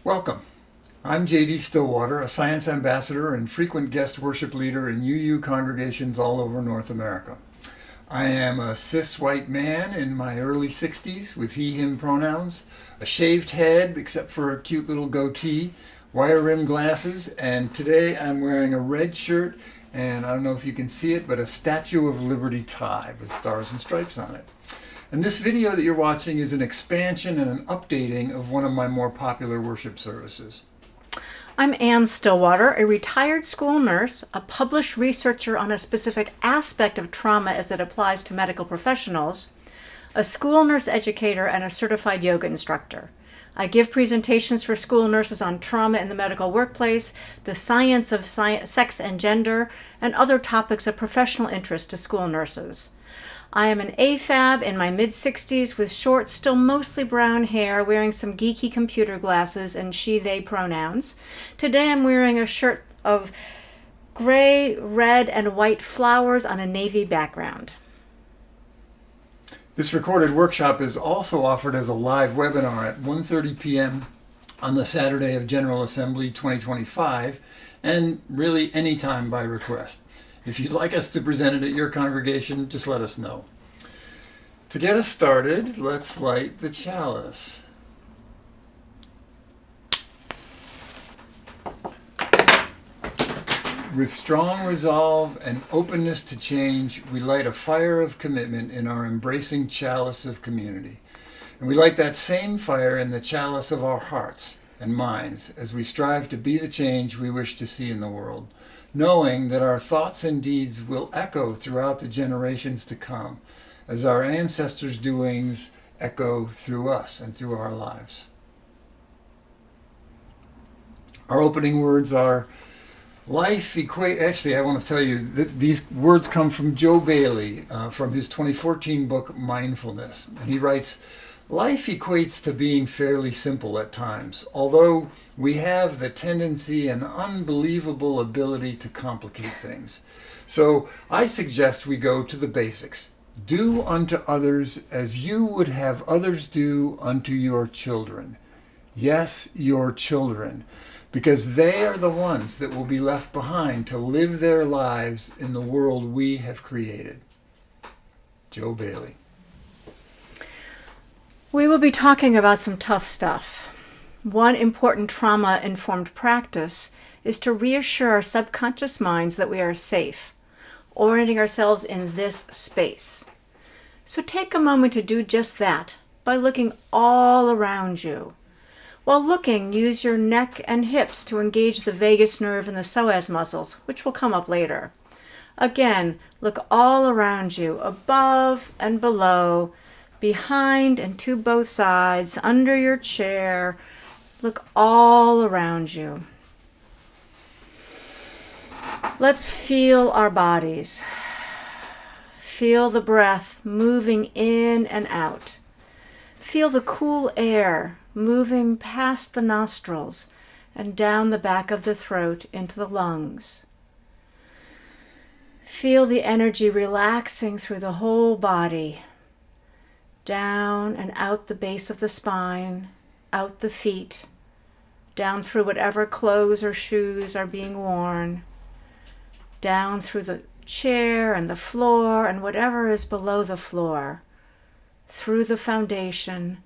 Welcome. I'm J.D. Stillwater, a science ambassador and frequent guest worship leader in UU congregations all over North America. I am a cis white man in my early 60s with he/him pronouns, a shaved head except for a cute little goatee, wire-rimmed glasses, and today I'm wearing a red shirt and I don't know if you can see it, but a Statue of Liberty tie with stars and stripes on it. And this video that you're watching is an expansion and an updating of one of my more popular worship services. I'm Ann Stillwater, a retired school nurse, a published researcher on a specific aspect of trauma as it applies to medical professionals, a school nurse educator, and a certified yoga instructor. I give presentations for school nurses on trauma in the medical workplace, the science of sex and gender, and other topics of professional interest to school nurses. I am an AFAB in my mid-60s with short, still mostly brown hair, wearing some geeky computer glasses and she/they pronouns. Today I'm wearing a shirt of gray, red, and white flowers on a navy background. This recorded workshop is also offered as a live webinar at 1:30 p.m. on the Saturday of General Assembly 2025, and really anytime by request. If you'd like us to present it at your congregation, just let us know. To get us started, let's light the chalice. With strong resolve and openness to change, we light a fire of commitment in our embracing chalice of community. And we light that same fire in the chalice of our hearts and minds as we strive to be the change we wish to see in the world, knowing that our thoughts and deeds will echo throughout the generations to come, as our ancestors' doings echo through us and through our lives. Our opening words are, Actually, I want to tell you that these words come from Joe Bailey from his 2014 book, Mindfulness. And he writes, life equates to being fairly simple at times, although we have the tendency and unbelievable ability to complicate things. So I suggest we go to the basics. Do unto others as you would have others do unto your children. Yes, your children. Because they are the ones that will be left behind to live their lives in the world we have created. Joe Bailey. We will be talking about some tough stuff. One important trauma-informed practice is to reassure our subconscious minds that we are safe, orienting ourselves in this space. So take a moment to do just that by looking all around you. While looking, use your neck and hips to engage the vagus nerve and the psoas muscles, which will come up later. Again, look all around you, above and below, behind and to both sides, under your chair. Look all around you. Let's feel our bodies. Feel the breath moving in and out. Feel the cool air moving past the nostrils and down the back of the throat into the lungs. Feel the energy relaxing through the whole body, down and out the base of the spine, out the feet, down through whatever clothes or shoes are being worn, down through the chair and the floor and whatever is below the floor, through the foundation,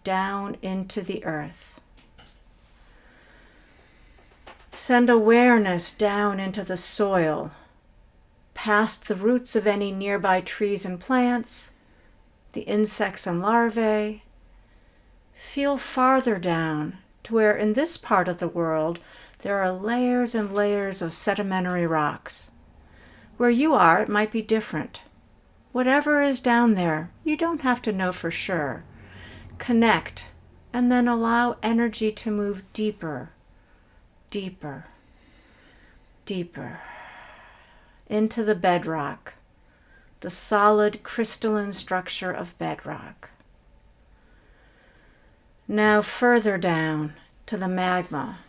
down into the earth. Send awareness down into the soil, past the roots of any nearby trees and plants, the insects and larvae. Feel farther down to where in this part of the world there are layers and layers of sedimentary rocks. Where you are, it might be different. Whatever is down there, you don't have to know for sure. Connect, and then allow energy to move deeper, deeper, deeper into the bedrock, the solid crystalline structure of bedrock. Now further down to the magma,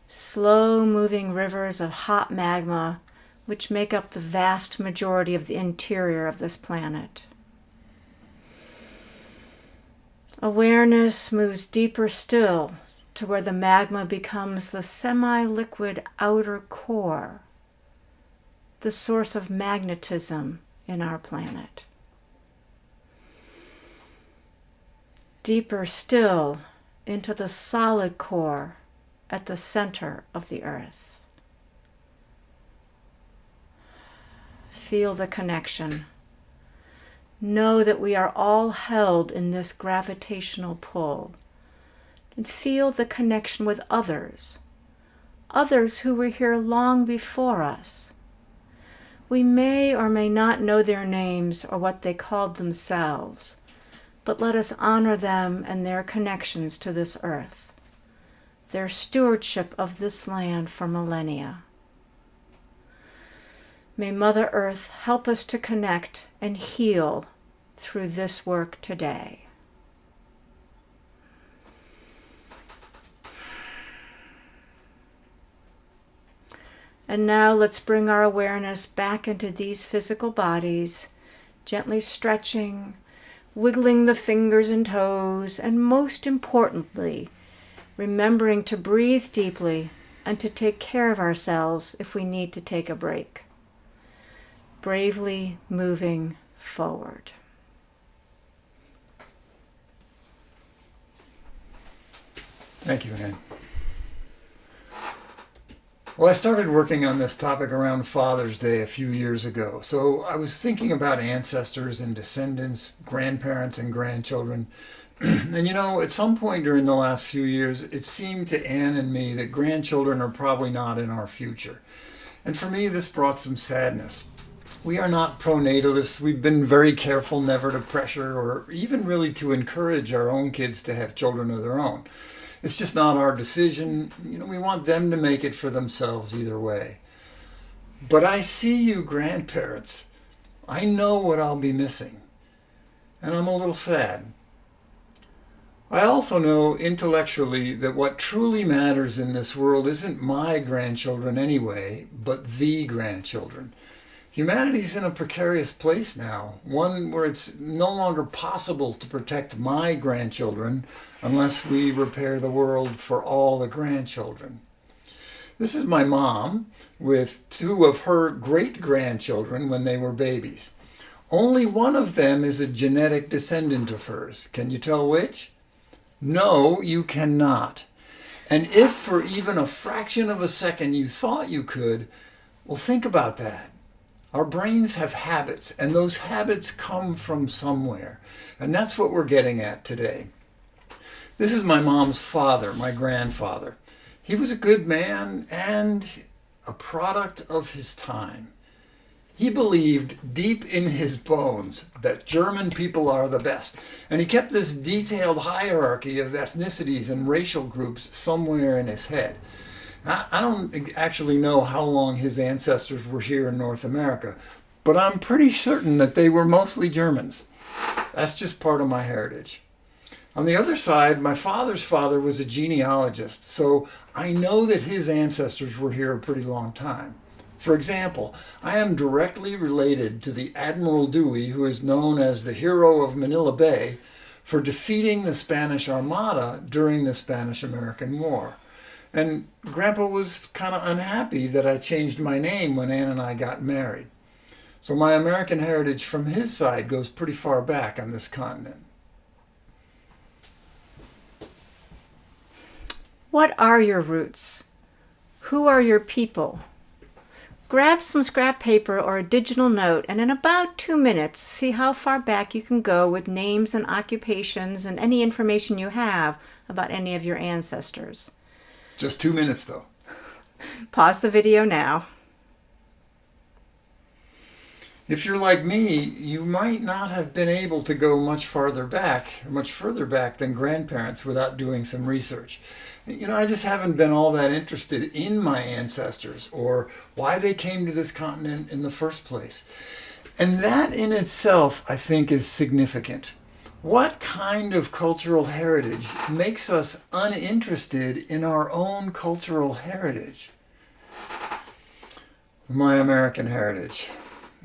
slow-moving rivers of hot magma which make up the vast majority of the interior of this planet. Awareness moves deeper still to where the magma becomes the semi-liquid outer core, the source of magnetism in our planet. Deeper still into the solid core at the center of the earth. Feel the connection. Know that we are all held in this gravitational pull. And feel the connection with others who were here long before us. We may or may not know their names or what they called themselves, but let us honor them and their connections to this earth, their stewardship of this land for millennia. May Mother Earth help us to connect and heal through this work today. And now let's bring our awareness back into these physical bodies, gently stretching, wiggling the fingers and toes, and most importantly, remembering to breathe deeply and to take care of ourselves if we need to take a break. Bravely moving forward. Thank you, Ann. Well, I started working on this topic around Father's Day a few years ago. So I was thinking about ancestors and descendants, grandparents and grandchildren. And at some point during the last few years, it seemed to Ann and me that grandchildren are probably not in our future. And for me, this brought some sadness. We are not pronatalists. We've been very careful never to pressure or even really to encourage our own kids to have children of their own. It's just not our decision. We want them to make it for themselves either way. But I see you grandparents. I know what I'll be missing. And I'm a little sad. I also know intellectually that what truly matters in this world isn't my grandchildren anyway, but the grandchildren. Humanity's in a precarious place now, one where it's no longer possible to protect my grandchildren unless we repair the world for all the grandchildren. This is my mom with two of her great-grandchildren when they were babies. Only one of them is a genetic descendant of hers. Can you tell which? No, you cannot. And if for even a fraction of a second you thought you could, well, think about that. Our brains have habits, and those habits come from somewhere. And that's what we're getting at today. This is my mom's father, my grandfather. He was a good man and a product of his time. He believed deep in his bones that German people are the best. And he kept this detailed hierarchy of ethnicities and racial groups somewhere in his head. I don't actually know how long his ancestors were here in North America, but I'm pretty certain that they were mostly Germans. That's just part of my heritage. On the other side, my father's father was a genealogist, so I know that his ancestors were here a pretty long time. For example, I am directly related to the Admiral Dewey, who is known as the hero of Manila Bay, for defeating the Spanish Armada during the Spanish-American War. And Grandpa was kind of unhappy that I changed my name when Ann and I got married. So my American heritage from his side goes pretty far back on this continent. What are your roots? Who are your people? Grab some scrap paper or a digital note, and in about 2 minutes, see how far back you can go with names and occupations and any information you have about any of your ancestors. Just 2 minutes, though. Pause the video now. If you're like me, you might not have been able to go much further back than grandparents without doing some research. I just haven't been all that interested in my ancestors or why they came to this continent in the first place. And that in itself, I think, is significant. What kind of cultural heritage makes us uninterested in our own cultural heritage? My American heritage.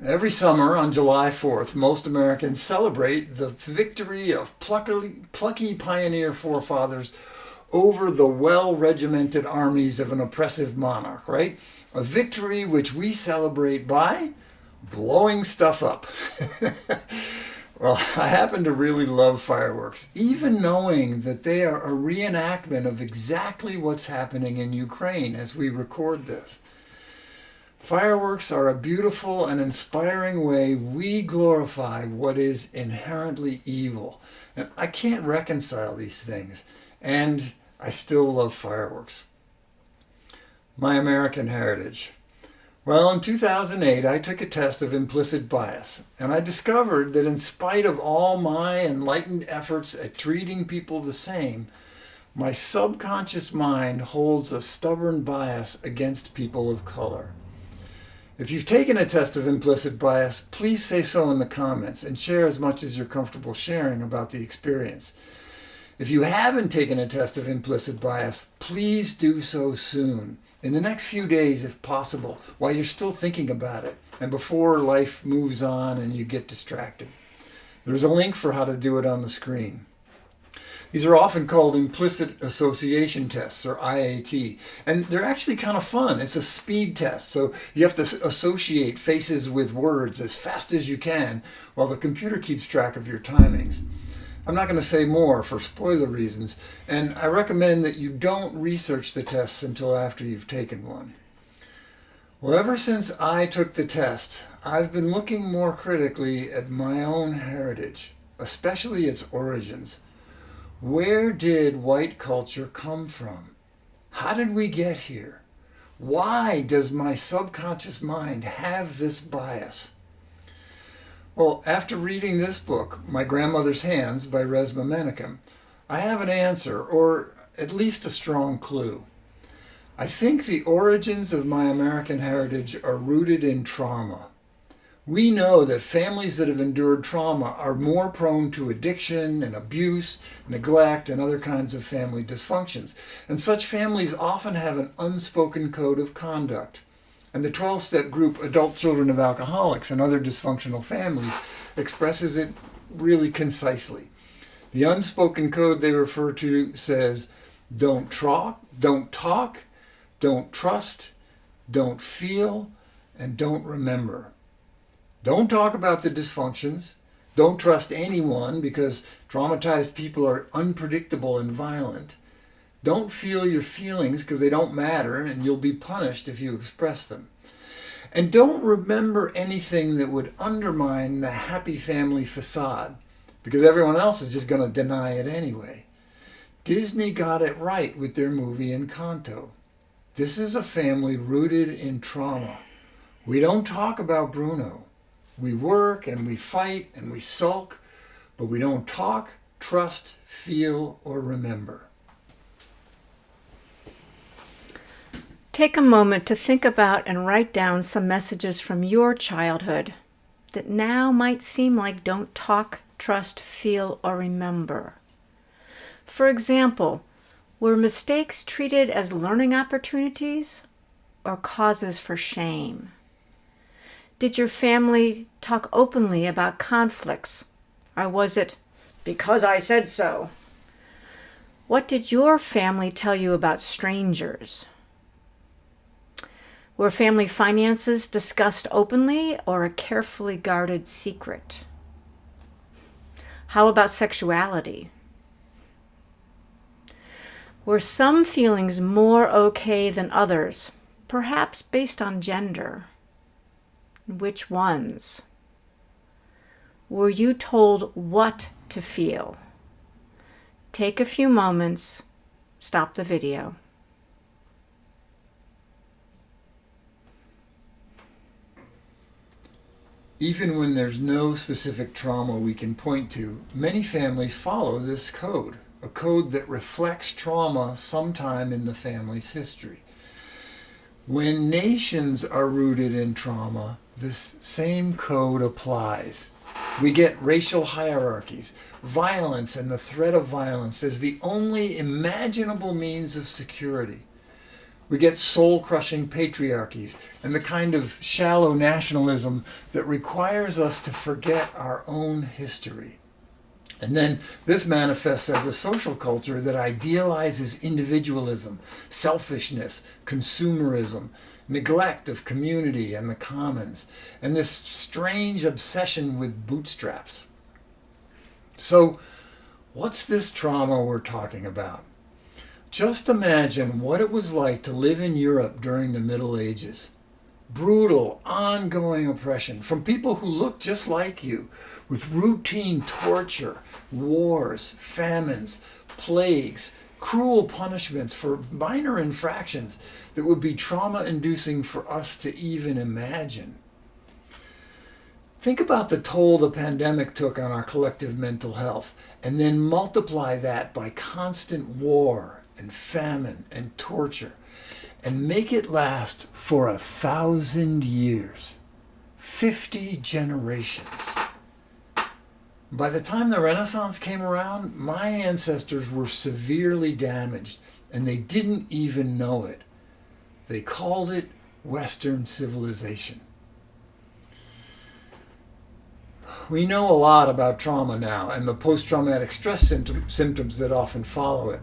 Every summer on July 4th, most Americans celebrate the victory of plucky pioneer forefathers over the well-regimented armies of an oppressive monarch, right? A victory which we celebrate by blowing stuff up. Well, I happen to really love fireworks, even knowing that they are a reenactment of exactly what's happening in Ukraine as we record this. Fireworks are a beautiful and inspiring way we glorify what is inherently evil. And I can't reconcile these things, and I still love fireworks. My American heritage. Well, in 2008, I took a test of implicit bias, and I discovered that in spite of all my enlightened efforts at treating people the same, my subconscious mind holds a stubborn bias against people of color. If you've taken a test of implicit bias, please say so in the comments and share as much as you're comfortable sharing about the experience. If you haven't taken a test of implicit bias, please do so soon, in the next few days if possible, while you're still thinking about it and before life moves on and you get distracted. There's a link for how to do it on the screen. These are often called implicit association tests, or IAT, and they're actually kind of fun. It's a speed test, so you have to associate faces with words as fast as you can while the computer keeps track of your timings. I'm not going to say more for spoiler reasons, and I recommend that you don't research the tests until after you've taken one. Well, ever since I took the test, I've been looking more critically at my own heritage, especially its origins. Where did white culture come from? How did we get here? Why does my subconscious mind have this bias? Well, after reading this book, My Grandmother's Hands by Resmaa Manakem, I have an answer, or at least a strong clue. I think the origins of my American heritage are rooted in trauma. We know that families that have endured trauma are more prone to addiction and abuse, neglect, and other kinds of family dysfunctions. And such families often have an unspoken code of conduct. And the 12-step group, Adult Children of Alcoholics and Other Dysfunctional Families, expresses it really concisely. The unspoken code they refer to says, don't talk, don't trust, don't feel, and don't remember. Don't talk about the dysfunctions. Don't trust anyone because traumatized people are unpredictable and violent. Don't feel your feelings because they don't matter and you'll be punished if you express them. And don't remember anything that would undermine the happy family facade because everyone else is just going to deny it anyway. Disney got it right with their movie Encanto. This is a family rooted in trauma. We don't talk about Bruno. We work and we fight and we sulk, but we don't talk, trust, feel, or remember. Take a moment to think about and write down some messages from your childhood that now might seem like don't talk, trust, feel, or remember. For example, were mistakes treated as learning opportunities or causes for shame? Did your family talk openly about conflicts, or was it because I said so? What did your family tell you about strangers? Were family finances discussed openly or a carefully guarded secret? How about sexuality? Were some feelings more okay than others, perhaps based on gender? Which ones? Were you told what to feel? Take a few moments, stop the video. Even when there's no specific trauma we can point to, many families follow this code, a code that reflects trauma sometime in the family's history. When nations are rooted in trauma, this same code applies. We get racial hierarchies, violence and the threat of violence as the only imaginable means of security. We get soul-crushing patriarchies and the kind of shallow nationalism that requires us to forget our own history. And then this manifests as a social culture that idealizes individualism, selfishness, consumerism, neglect of community and the commons, and this strange obsession with bootstraps. So, what's this trauma we're talking about? Just imagine what it was like to live in Europe during the Middle Ages. Brutal, ongoing oppression from people who looked just like you, with routine torture, wars, famines, plagues, cruel punishments for minor infractions that would be trauma-inducing for us to even imagine. Think about the toll the pandemic took on our collective mental health, and then multiply that by constant war and famine and torture, and make it last for 1,000 years, 50 generations. By the time the Renaissance came around, my ancestors were severely damaged, and they didn't even know it. They called it Western civilization. We know a lot about trauma now and the post-traumatic stress symptoms that often follow it.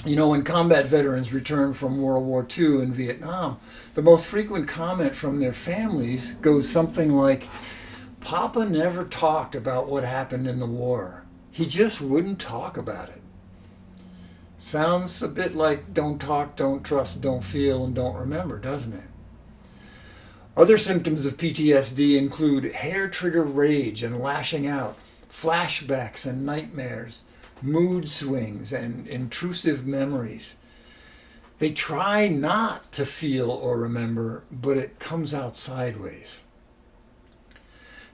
You know, when combat veterans return from World War II and Vietnam, the most frequent comment from their families goes something like, "Papa never talked about what happened in the war. He just wouldn't talk about it." Sounds a bit like don't talk, don't trust, don't feel, and don't remember, doesn't it? Other symptoms of PTSD include hair-trigger rage and lashing out, flashbacks and nightmares, mood swings and intrusive memories. They try not to feel or remember, but it comes out sideways.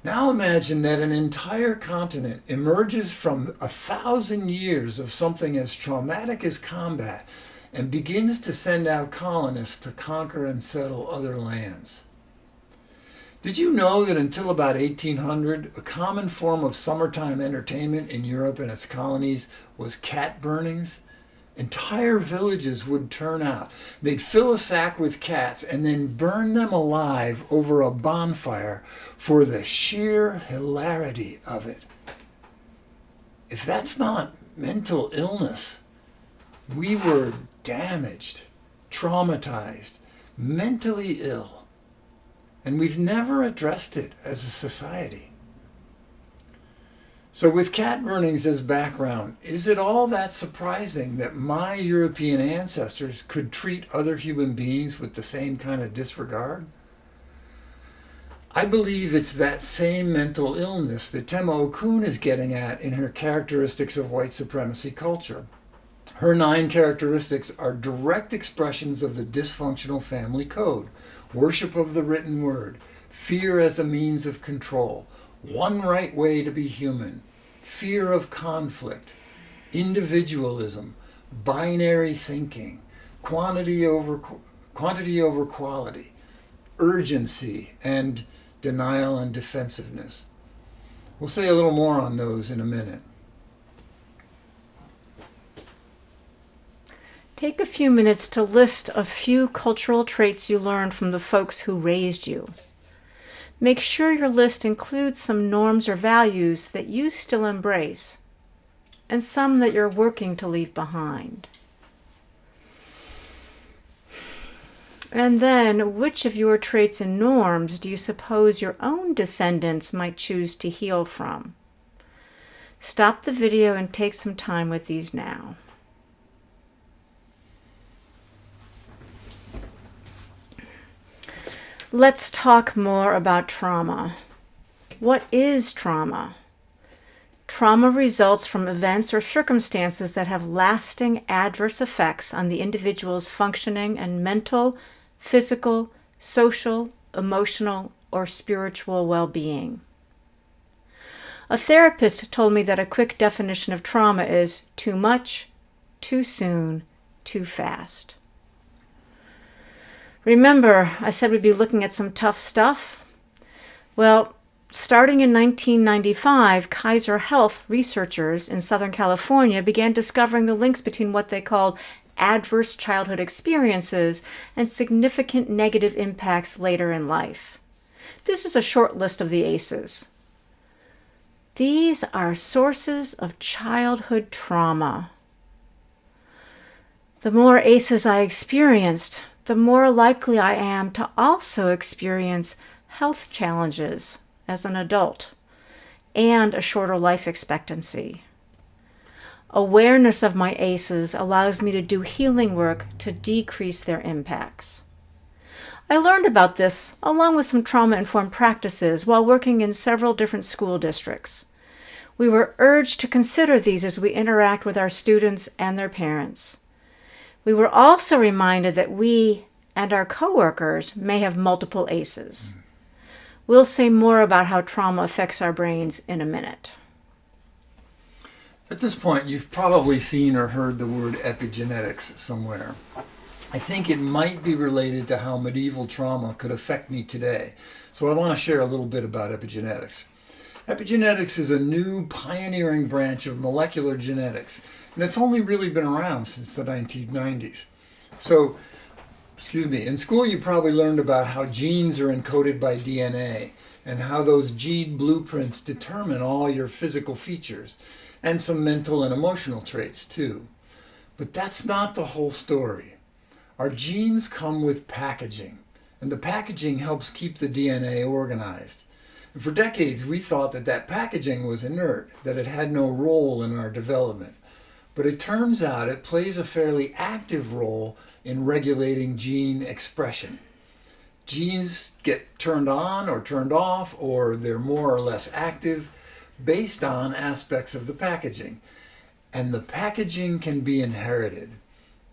Now imagine that an entire continent emerges from 1,000 years of something as traumatic as combat and begins to send out colonists to conquer and settle other lands. Did you know that until about 1800, a common form of summertime entertainment in Europe and its colonies was cat burnings? Entire villages would turn out. They'd fill a sack with cats and then burn them alive over a bonfire for the sheer hilarity of it. If that's not mental illness, we were damaged, traumatized, mentally ill. And we've never addressed it as a society. So with cat burnings as background, is it all that surprising that my European ancestors could treat other human beings with the same kind of disregard? I believe it's that same mental illness that Tema Okun is getting at in her Characteristics of White Supremacy Culture. Her 9 characteristics are direct expressions of the dysfunctional family code: worship of the written word, fear as a means of control, one right way to be human, fear of conflict, individualism, binary thinking, quantity over quality, urgency, and denial and defensiveness. We'll say a little more on those in a minute. Take a few minutes to list a few cultural traits you learned from the folks who raised you. Make sure your list includes some norms or values that you still embrace, and some that you're working to leave behind. And then, which of your traits and norms do you suppose your own descendants might choose to heal from? Stop the video and take some time with these now. Let's talk more about trauma. What is trauma? Trauma results from events or circumstances that have lasting adverse effects on the individual's functioning and mental, physical, social, emotional, or spiritual well-being. A therapist told me that a quick definition of trauma is too much, too soon, too fast. Remember, I said we'd be looking at some tough stuff? Well, starting in 1995, Kaiser Health researchers in Southern California began discovering the links between what they called adverse childhood experiences and significant negative impacts later in life. This is a short list of the ACEs. These are sources of childhood trauma. The more ACEs I experienced, the more likely I am to also experience health challenges as an adult and a shorter life expectancy. Awareness of my ACEs allows me to do healing work to decrease their impacts. I learned about this along with some trauma-informed practices while working in several different school districts. We were urged to consider these as we interact with our students and their parents. We were also reminded that we and our coworkers may have multiple ACEs. We'll say more about how trauma affects our brains in a minute. At this point, you've probably seen or heard the word epigenetics somewhere. I think it might be related to how medieval trauma could affect me today. So I want to share a little bit about epigenetics. Epigenetics is a new pioneering branch of molecular genetics, and it's only really been around since the 1990s. So, in school you probably learned about how genes are encoded by DNA and how those gene blueprints determine all your physical features and some mental and emotional traits too. But that's not the whole story. Our genes come with packaging, and the packaging helps keep the DNA organized. And for decades, we thought that packaging was inert, that it had no role in our development. But it turns out it plays a fairly active role in regulating gene expression. Genes get turned on or turned off, or they're more or less active based on aspects of the packaging. And the packaging can be inherited.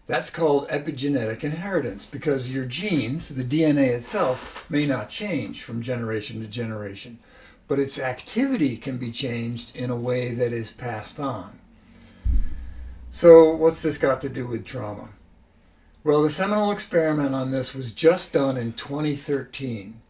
That's called epigenetic inheritance because your genes, the DNA itself, may not change from generation to generation, but its activity can be changed in a way that is passed on. So what's this got to do with trauma? Well, the seminal experiment on this was just done in 2013.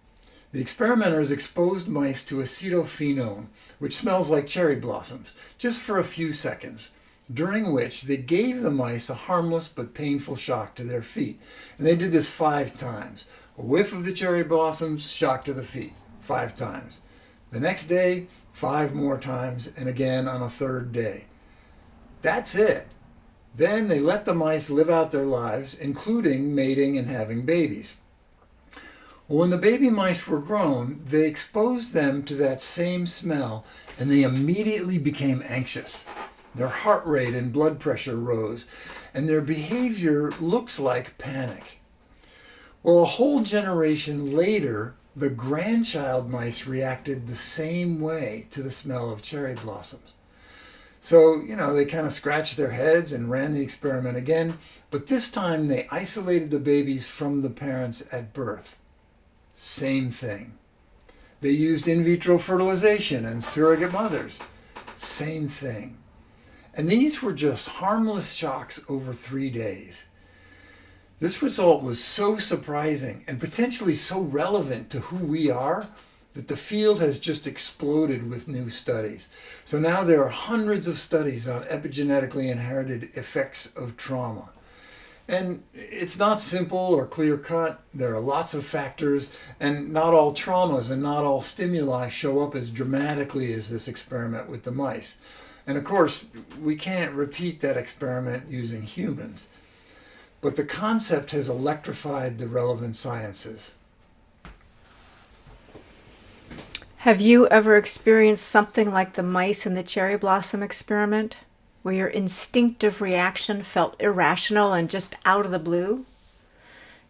The experimenters exposed mice to acetophenone, which smells like cherry blossoms, just for a few seconds, during which they gave the mice a harmless but painful shock to their feet. And they did this 5 times. A whiff of the cherry blossoms, shock to the feet, 5 times. The next day, 5 more times, and again on a 3rd day. That's it. Then they let the mice live out their lives, including mating and having babies. When the baby mice were grown, they exposed them to that same smell, and they immediately became anxious. Their heart rate and blood pressure rose, and their behavior looked like panic. Well, a whole generation later, the grandchild mice reacted the same way to the smell of cherry blossoms. So, they kind of scratched their heads and ran the experiment again, but this time they isolated the babies from the parents at birth. Same thing. They used in vitro fertilization and surrogate mothers. Same thing. And these were just harmless shocks over 3 days. This result was so surprising and potentially so relevant to who we are that the field has just exploded with new studies. So now there are hundreds of studies on epigenetically inherited effects of trauma. And it's not simple or clear-cut. There are lots of factors, and not all traumas and not all stimuli show up as dramatically as this experiment with the mice. And of course, we can't repeat that experiment using humans. But the concept has electrified the relevant sciences. Have you ever experienced something like the mice in the cherry blossom experiment, where your instinctive reaction felt irrational and just out of the blue?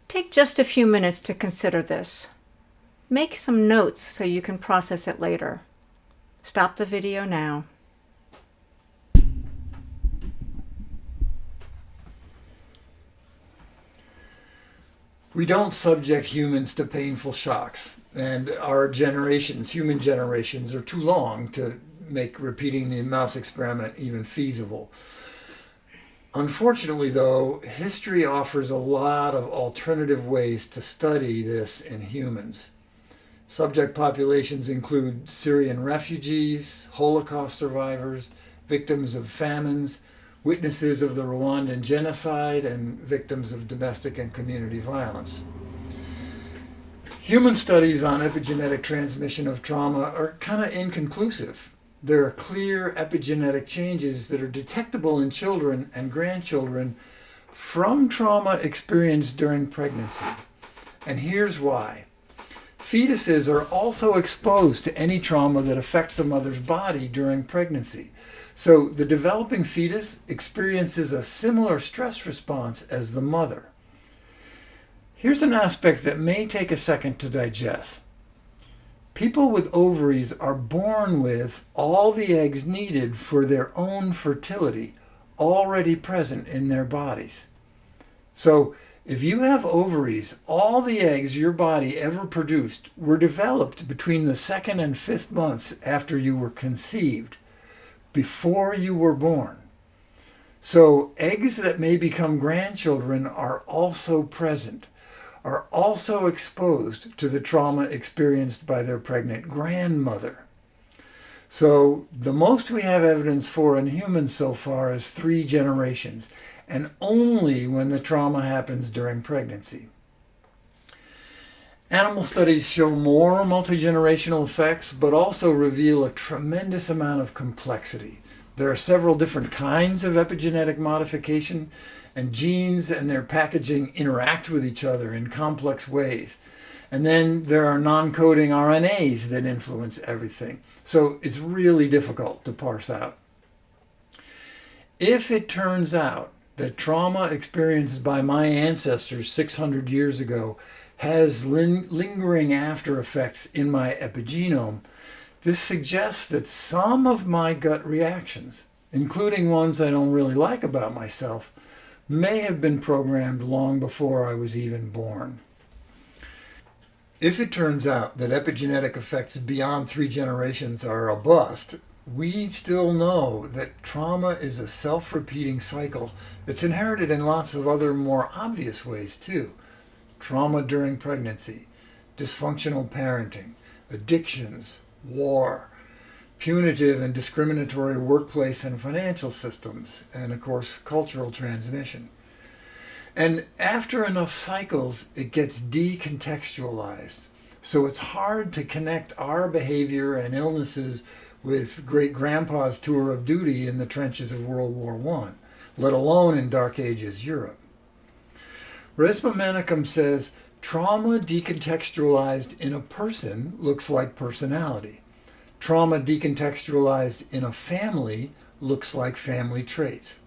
Take just a few minutes to consider this. Make some notes so you can process it later. Stop the video now. We don't subject humans to painful shocks, and our generations, human generations, are too long to make repeating the mouse experiment even feasible. Unfortunately, though, history offers a lot of alternative ways to study this in humans. Subject populations include Syrian refugees, Holocaust survivors, victims of famines, witnesses of the Rwandan genocide, and victims of domestic and community violence. Human studies on epigenetic transmission of trauma are kind of inconclusive. there are clear epigenetic changes that are detectable in children and grandchildren from trauma experienced during pregnancy. And here's why. Fetuses are also exposed to any trauma that affects a mother's body during pregnancy. So the developing fetus experiences a similar stress response as the mother. Here's an aspect that may take a second to digest. People with ovaries are born with all the eggs needed for their own fertility already present in their bodies. So if you have ovaries, all the eggs your body ever produced were developed between the 2nd and 5th months after you were conceived, before you were born. So eggs that may become grandchildren are also present, are also exposed to the trauma experienced by their pregnant grandmother. So the most we have evidence for in humans so far is 3 generations, and only when the trauma happens during pregnancy. Animal studies show more multi-generational effects, but also reveal a tremendous amount of complexity. There are several different kinds of epigenetic modification, and genes and their packaging interact with each other in complex ways. And then there are non-coding RNAs that influence everything. So it's really difficult to parse out. If it turns out that trauma experienced by my ancestors 600 years ago has lingering after effects in my epigenome, this suggests that some of my gut reactions, including ones I don't really like about myself, may have been programmed long before I was even born. If it turns out that epigenetic effects beyond 3 generations are a bust, we still know that trauma is a self-repeating cycle that's inherited in lots of other more obvious ways too. Trauma during pregnancy, dysfunctional parenting, addictions, war, punitive and discriminatory workplace and financial systems, and of course, cultural transmission. And after enough cycles, it gets decontextualized. So it's hard to connect our behavior and illnesses with great-grandpa's tour of duty in the trenches of World War I, let alone in Dark Ages Europe. Resmaa Manakem says, trauma decontextualized in a person looks like personality. Trauma decontextualized in a family looks like family traits.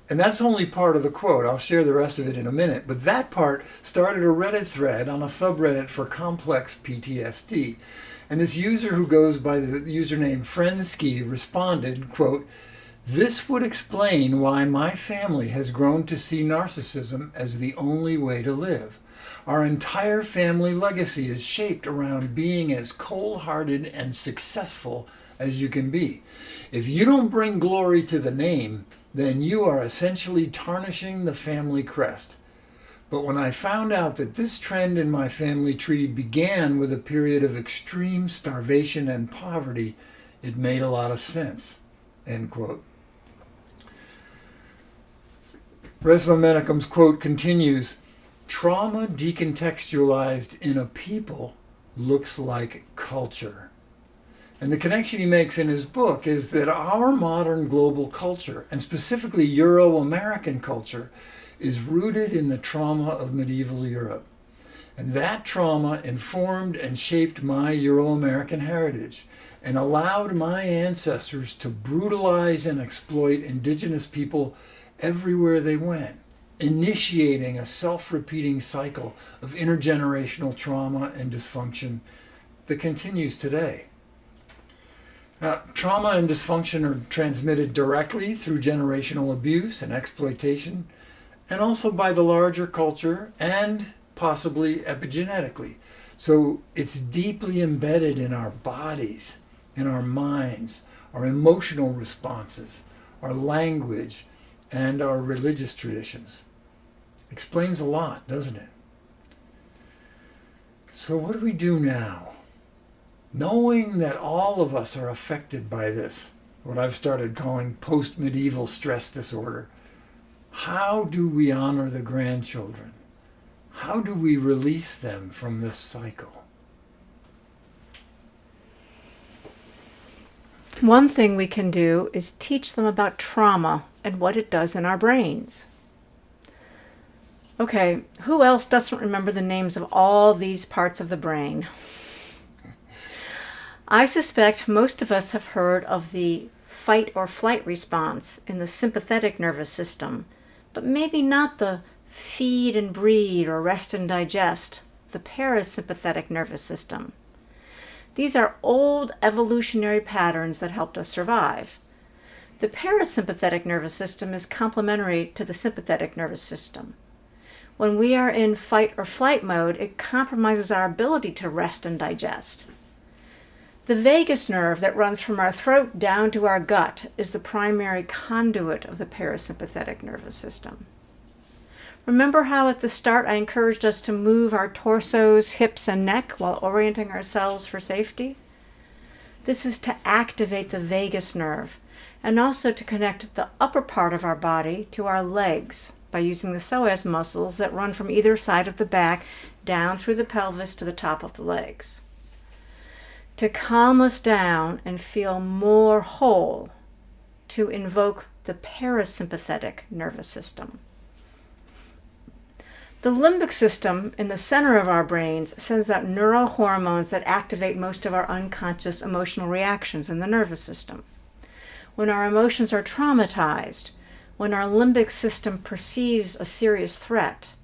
And that's only part of the quote. I'll share the rest of it in a minute. But that part started a Reddit thread on a subreddit for complex PTSD. And this user who goes by the username Friendsky responded, quote, "This would explain why my family has grown to see narcissism as the only way to live. Our entire family legacy is shaped around being as cold-hearted and successful as you can be. If you don't bring glory to the name, then you are essentially tarnishing the family crest. But when I found out that this trend in my family tree began with a period of extreme starvation and poverty, it made a lot of sense." End quote. Resmaa Manakem's quote continues, "Trauma decontextualized in a people looks like culture." And the connection he makes in his book is that our modern global culture, and specifically Euro-American culture, is rooted in the trauma of medieval Europe. And that trauma informed and shaped my Euro-American heritage and allowed my ancestors to brutalize and exploit indigenous people everywhere they went, initiating a self-repeating cycle of intergenerational trauma and dysfunction that continues today. Now, trauma and dysfunction are transmitted directly through generational abuse and exploitation, and also by the larger culture and possibly epigenetically. So it's deeply embedded in our bodies, in our minds, our emotional responses, our language, and our religious traditions. Explains a lot, doesn't it? So what do we do now? Knowing that all of us are affected by this, what I've started calling post-medieval stress disorder, how do we honor the grandchildren? How do we release them from this cycle? One thing we can do is teach them about trauma and what it does in our brains. Okay, who else doesn't remember the names of all these parts of the brain? I suspect most of us have heard of the fight or flight response in the sympathetic nervous system, but maybe not the feed and breed or rest and digest, the parasympathetic nervous system. These are old evolutionary patterns that helped us survive. The parasympathetic nervous system is complementary to the sympathetic nervous system. When we are in fight or flight mode, it compromises our ability to rest and digest. The vagus nerve that runs from our throat down to our gut is the primary conduit of the parasympathetic nervous system. Remember how at the start I encouraged us to move our torsos, hips, and neck while orienting ourselves for safety? This is to activate the vagus nerve and also to connect the upper part of our body to our legs by using the psoas muscles that run from either side of the back down through the pelvis to the top of the legs. To calm us down and feel more whole, to invoke the parasympathetic nervous system. The limbic system in the center of our brains sends out neurohormones that activate most of our unconscious emotional reactions in the nervous system. When our emotions are traumatized, when our limbic system perceives a serious threat,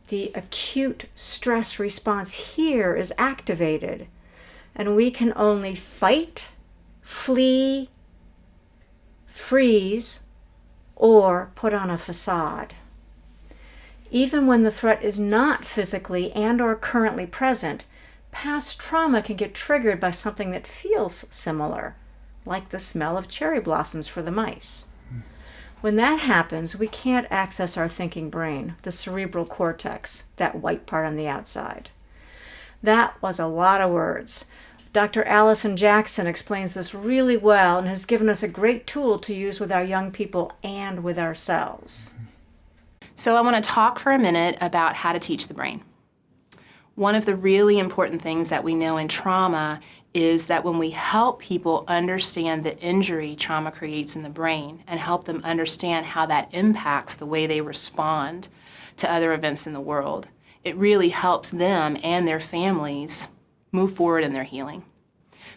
the acute stress response here is activated, and we can only fight, flee, freeze, or put on a facade. Even when the threat is not physically and or currently present, past trauma can get triggered by something that feels similar, like the smell of cherry blossoms for the mice. When that happens, we can't access our thinking brain, the cerebral cortex, that white part on the outside. That was a lot of words. Dr. Allison Jackson explains this really well and has given us a great tool to use with our young people and with ourselves. So I want to talk for a minute about how to teach the brain. One of the really important things that we know in trauma is that when we help people understand the injury trauma creates in the brain and help them understand how that impacts the way they respond to other events in the world, it really helps them and their families move forward in their healing.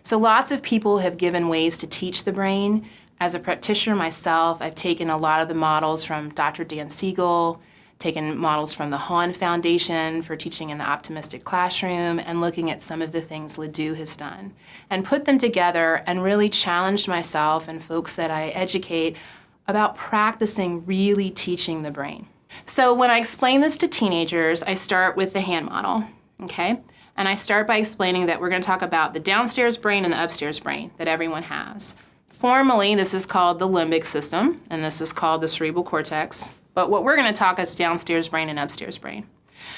So lots of people have given ways to teach the brain. As a practitioner myself, I've taken a lot of the models from Dr. Dan Siegel, taken models from the Hahn Foundation for teaching in the optimistic classroom, and looking at some of the things Ledoux has done, and put them together and really challenged myself and folks that I educate about practicing really teaching the brain. So when I explain this to teenagers, I start with the hand model, okay? And I start by explaining that we're going to talk about the downstairs brain and the upstairs brain that everyone has. Formally, this is called the limbic system, and this is called the cerebral cortex. But what we're going to talk is downstairs brain and upstairs brain.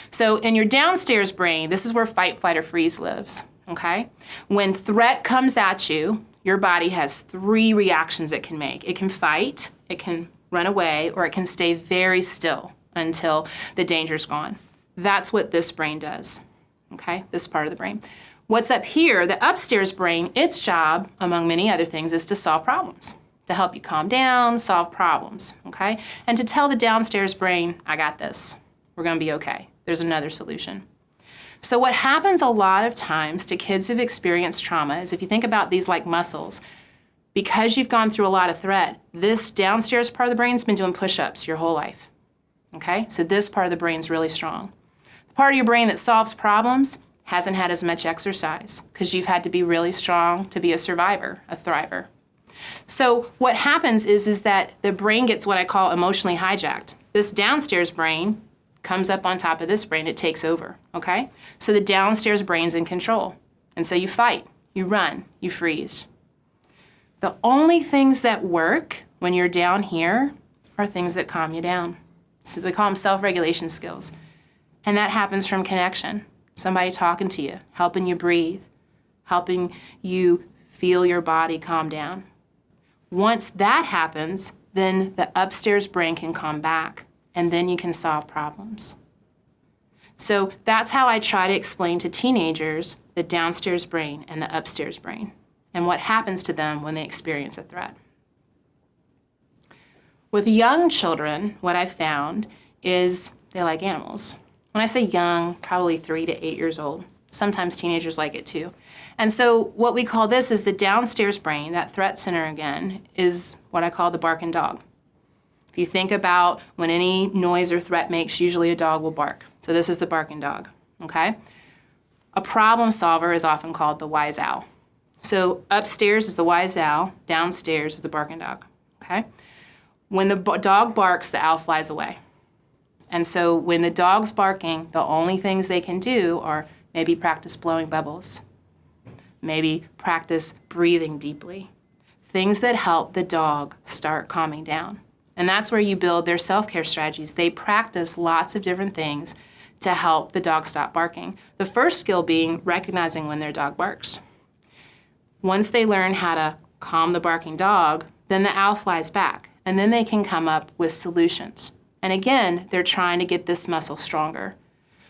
So in your downstairs brain, this is where fight, flight, or freeze lives, okay? When threat comes at you, your body has 3 reactions it can make. It can fight, it can run away, or it can stay very still until the danger's gone. That's what this brain does, okay? This part of the brain. What's up here, the upstairs brain, its job, among many other things, is to solve problems, to help you calm down, solve problems, okay? And to tell the downstairs brain, I got this. We're going to be okay. There's another solution. So what happens a lot of times to kids who've experienced trauma is if you think about these like muscles, because you've gone through a lot of threat, this downstairs part of the brain's been doing push-ups your whole life, okay? So this part of the brain's really strong. The part of your brain that solves problems hasn't had as much exercise because you've had to be really strong to be a survivor, a thriver. So what happens is that the brain gets what I call emotionally hijacked. This downstairs brain comes up on top of this brain, it takes over, okay? So the downstairs brain's in control. And so you fight, you run, you freeze. The only things that work when you're down here are things that calm you down. So we call them self-regulation skills. And that happens from connection. Somebody talking to you, helping you breathe, helping you feel your body calm down. Once that happens, then the upstairs brain can come back, and then you can solve problems. So that's how I try to explain to teenagers the downstairs brain and the upstairs brain. and what happens to them when they experience a threat. With young children, what I've found is they like animals. When I say young, probably 3 to 8 years old. Sometimes teenagers like it too. And so what we call this is the downstairs brain, that threat center again, is what I call the barking dog. If you think about when any noise or threat makes, usually a dog will bark. So this is the barking dog, okay? A problem solver is often called the wise owl. So upstairs is the wise owl, downstairs is the barking dog, okay? When the dog barks, the owl flies away. And so when the dog's barking, the only things they can do are maybe practice blowing bubbles, maybe practice breathing deeply, things that help the dog start calming down. And that's where you build their self-care strategies. They practice lots of different things to help the dog stop barking. The first skill being recognizing when their dog barks. Once they learn how to calm the barking dog, then the owl flies back, and then they can come up with solutions. And again, they're trying to get this muscle stronger.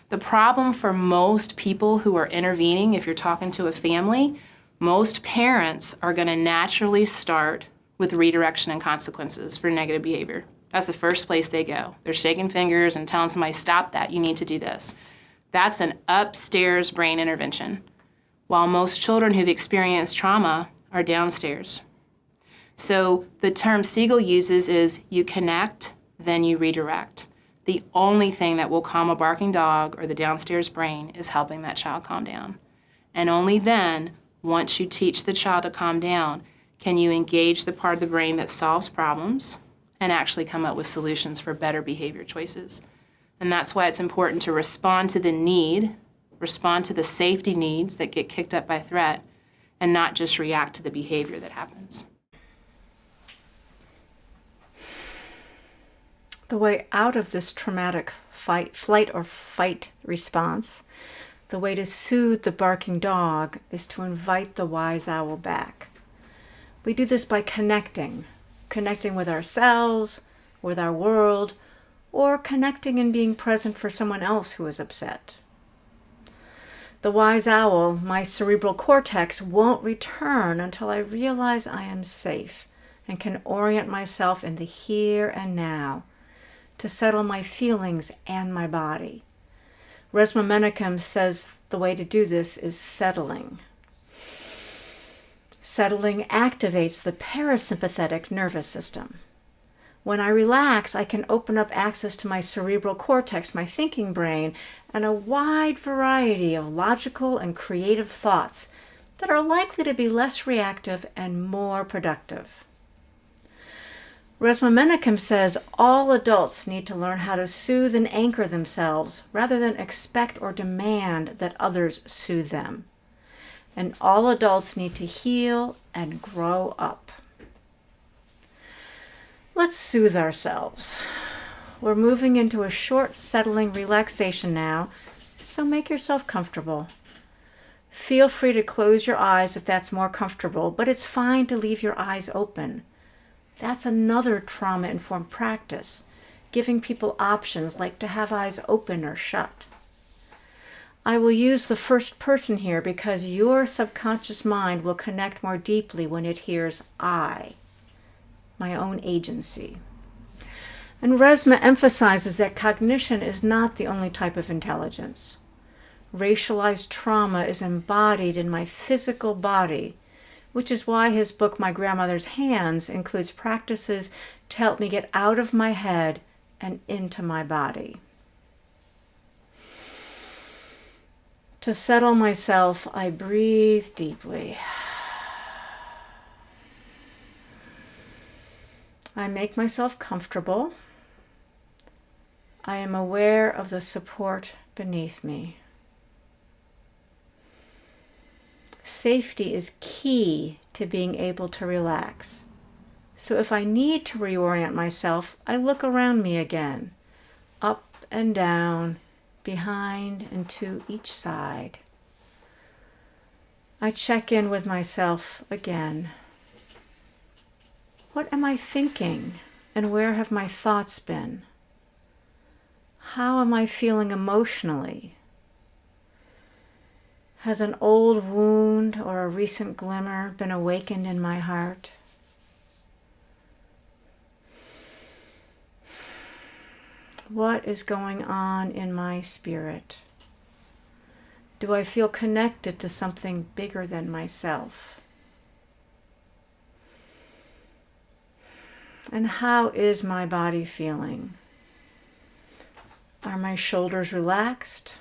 The problem for most people who are intervening, if you're talking to a family, most parents are going to naturally start with redirection and consequences for negative behavior. That's the first place they go. They're shaking fingers and telling somebody, stop that, you need to do this. That's an upstairs brain intervention, while most children who've experienced trauma are downstairs. So the term Siegel uses is you connect, then you redirect. The only thing that will calm a barking dog or the downstairs brain is helping that child calm down. And only then, once you teach the child to calm down, can you engage the part of the brain that solves problems and actually come up with solutions for better behavior choices. And that's why it's important to respond to the need, respond to the safety needs that get kicked up by threat, and not just react to the behavior that happens. The way out of this traumatic flight or fight response, the way to soothe the barking dog is to invite the wise owl back. We do this by connecting with ourselves, with our world, or connecting and being present for someone else who is upset. The wise owl, my cerebral cortex, won't return until I realize I am safe and can orient myself in the here and now to settle my feelings and my body. Resmaa Manakem says the way to do this is settling. Settling activates the parasympathetic nervous system. When I relax, I can open up access to my cerebral cortex, my thinking brain, and a wide variety of logical and creative thoughts that are likely to be less reactive and more productive. Resmaa Manakem says all adults need to learn how to soothe and anchor themselves rather than expect or demand that others soothe them. And all adults need to heal and grow up. Let's soothe ourselves. We're moving into a short, settling relaxation now, so make yourself comfortable. Feel free to close your eyes if that's more comfortable, but it's fine to leave your eyes open. That's another trauma-informed practice, giving people options like to have eyes open or shut. I will use the first person here because your subconscious mind will connect more deeply when it hears I, my own agency. And Resmaa emphasizes that cognition is not the only type of intelligence. Racialized trauma is embodied in my physical body, which is why his book, My Grandmother's Hands, includes practices to help me get out of my head and into my body. To settle myself, I breathe deeply. I make myself comfortable. I am aware of the support beneath me. Safety is key to being able to relax. So if I need to reorient myself, I look around me again, up and down, behind and to each side. I check in with myself again. What am I thinking, and where have my thoughts been? How am I feeling emotionally? Has an old wound or a recent glimmer been awakened in my heart? What is going on in my spirit? Do I feel connected to something bigger than myself? And how is my body feeling? Are my shoulders relaxed?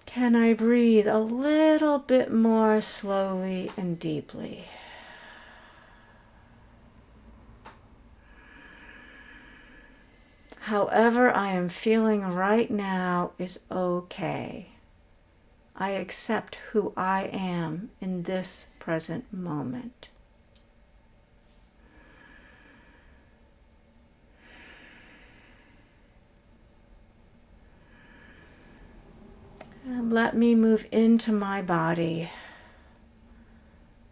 Can I breathe a little bit more slowly and deeply? However I am feeling right now is okay. I accept who I am in this present moment. And let me move into my body.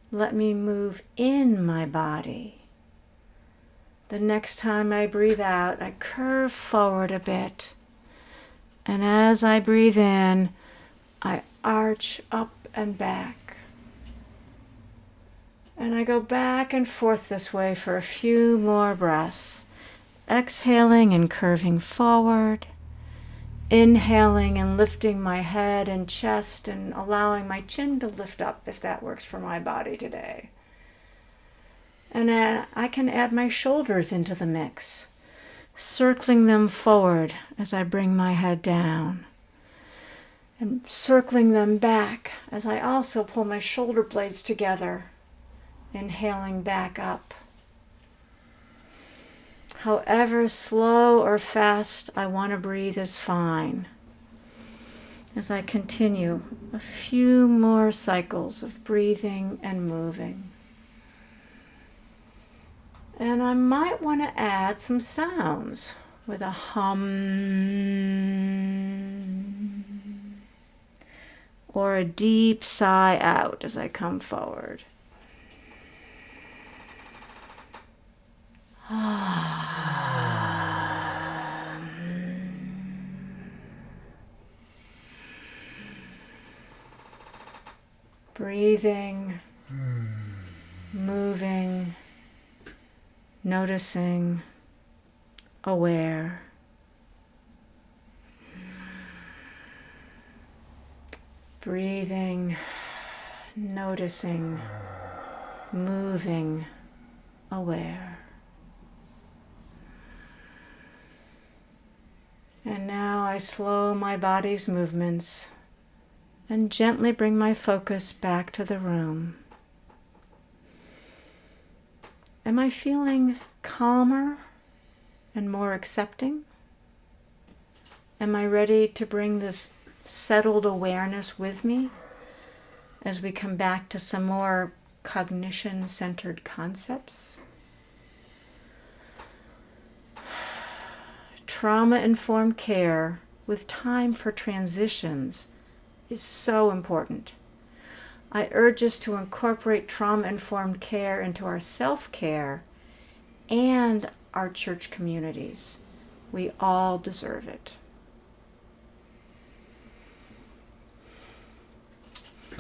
Let me move in my body. The next time I breathe out, I curve forward a bit. And as I breathe in, I arch up and back. And I go back and forth this way for a few more breaths. Exhaling and curving forward. Inhaling and lifting my head and chest and allowing my chin to lift up if that works for my body today. And I can add my shoulders into the mix, circling them forward as I bring my head down, and circling them back as I also pull my shoulder blades together, inhaling back up. However slow or fast I want to breathe is fine. As I continue a few more cycles of breathing and moving. And I might want to add some sounds with a hum or a deep sigh out as I come forward. Breathing, moving, noticing, aware. Breathing, noticing, moving, aware. And now I slow my body's movements and gently bring my focus back to the room. Am I feeling calmer and more accepting? Am I ready to bring this settled awareness with me as we come back to some more cognition-centered concepts? Trauma-informed care with time for transitions is so important. I urge us to incorporate trauma-informed care into our self-care and our church communities. We all deserve it.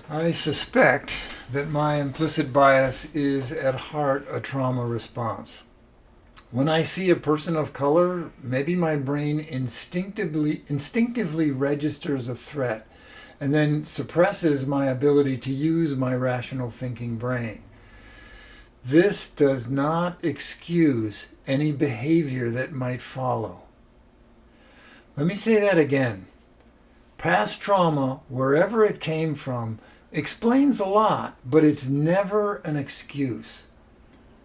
I suspect that my implicit bias is at heart a trauma response. When I see a person of color, maybe my brain instinctively registers a threat and then suppresses my ability to use my rational thinking brain. This does not excuse any behavior that might follow. Let me say that again. Past trauma, wherever it came from, explains a lot, but it's never an excuse.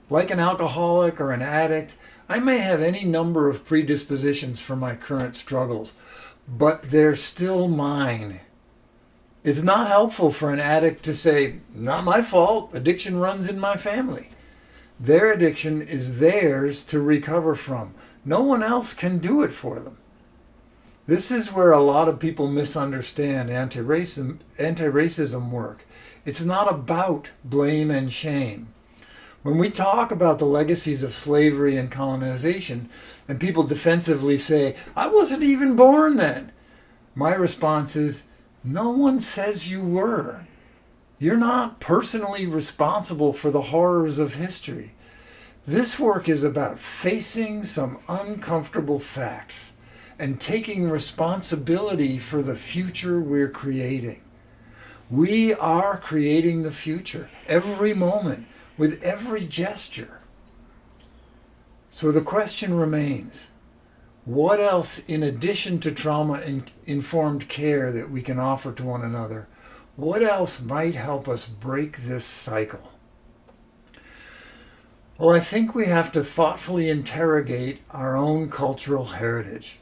Like an alcoholic or an addict, I may have any number of predispositions for my current struggles, but they're still mine. It's not helpful for an addict to say, "Not my fault, addiction runs in my family." Their addiction is theirs to recover from. No one else can do it for them. This is where a lot of people misunderstand anti-racism work. It's not about blame and shame. When we talk about the legacies of slavery and colonization, and people defensively say, "I wasn't even born then," My response is, no one says you were. You're not personally responsible for the horrors of history. This work is about facing some uncomfortable facts and taking responsibility for the future we're creating. We are creating the future every moment with every gesture. So the question remains, what else in addition to trauma-informed care that we can offer to one another, what else might help us break this cycle? Well, I think we have to thoughtfully interrogate our own cultural heritage.